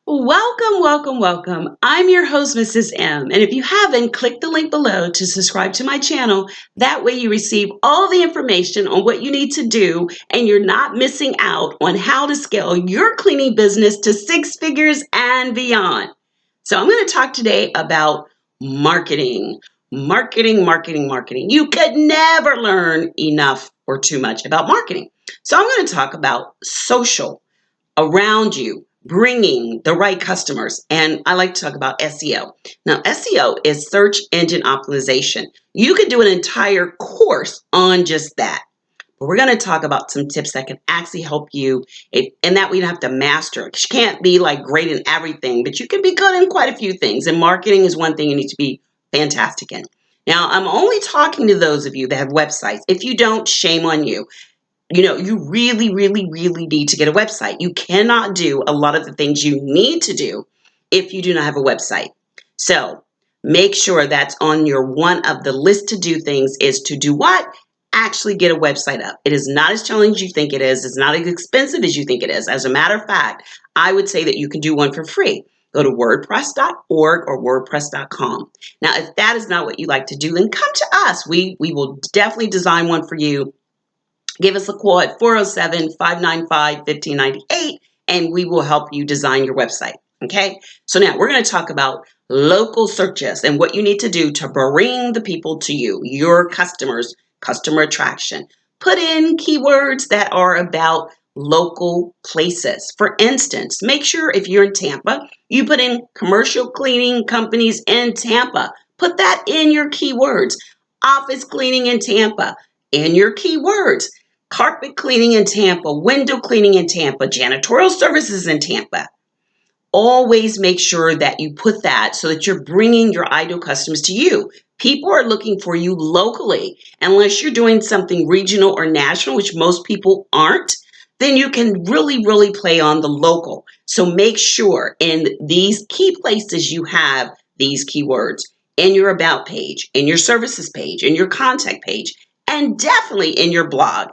Welcome, welcome, welcome. I'm your host, Mrs. M. And if you haven't, click the link below to subscribe to my channel. That way you receive all the information on what you need to do and you're not missing out on how to scale your cleaning business to six figures and beyond. So I'm going to talk today about marketing. Marketing. You could never learn enough or too much about marketing. So I'm going to talk about social around you, bringing the right customers. And I like to talk about SEO. Now, SEO is search engine optimization. You could do an entire course on just that. But we're going to talk about some tips that can actually help you, and that we don't have to master. You can't be like great in everything, but you can be good in quite a few things. And marketing is one thing you need to be fantastic in. Now, I'm only talking to those of you that have websites. If you don't, shame on you. You really need to get a website. You cannot do a lot of the things you need to do if you do not have a website. So make sure that's on your one of the list to do things is to do what? Actually get a website up. It is not as challenging as you think it is. It's not as expensive as you think it is. As a matter of fact, I would say that you can do one for free. Go to wordpress.org or wordpress.com. Now, if that is not what you like to do, then come to us. We will definitely design one for you. Give us a call at 407-595-1598 and we will help you design your website. Okay, so now we're going to talk about local searches and what you need to do to bring the people to you, your customers, customer attraction. Put in keywords that are about local places. For instance, make sure if you're in Tampa, you put in commercial cleaning companies in Tampa. Put that in your keywords. Office cleaning in Tampa in your keywords. Carpet cleaning in Tampa, window cleaning in Tampa, janitorial services in Tampa. Always make sure that you put that so that you're bringing your ideal customers to you. People are looking for you locally. Unless you're doing something regional or national, which most people aren't, then you can really play on the local. So make sure in these key places you have these keywords in your about page, in your services page, in your contact page, and definitely in your blog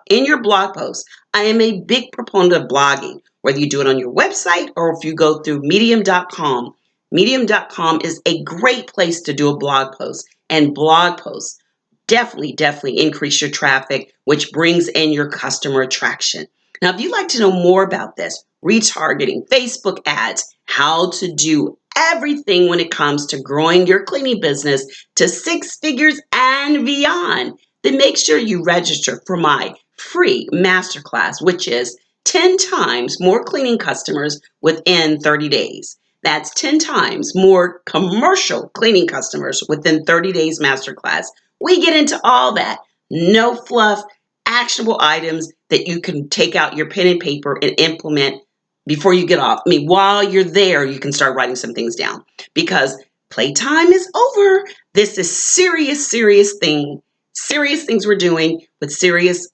post. I am a big proponent of blogging, whether you do it on your website or if you go through medium.com. Medium.com is a great place to do a blog post, and blog posts definitely increase your traffic, which brings in your customer attraction. Now, if you'd like to know more about this, retargeting, Facebook ads, how to do everything when it comes to growing your cleaning business to six figures and beyond, then make sure you register for my free masterclass, which is 10 times more cleaning customers within 30 days. That's 10 times more commercial cleaning customers within 30 days masterclass. We get into all that. No fluff, actionable items that you can take out your pen and paper and implement before you get off. I mean, while you're there, you can start writing some things down because playtime is over. This is serious thing. Serious things we're doing with serious,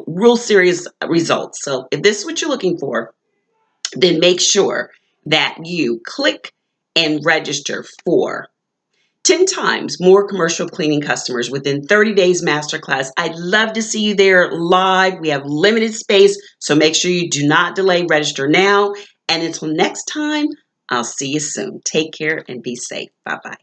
real serious results. So if this is what you're looking for, then make sure that you click and register for 10 times more commercial cleaning customers within 30 days masterclass. I'd love to see you there live. We have limited space, so make sure you do not delay. Register now. And until next time, I'll see you soon. Take care and be safe. Bye-bye.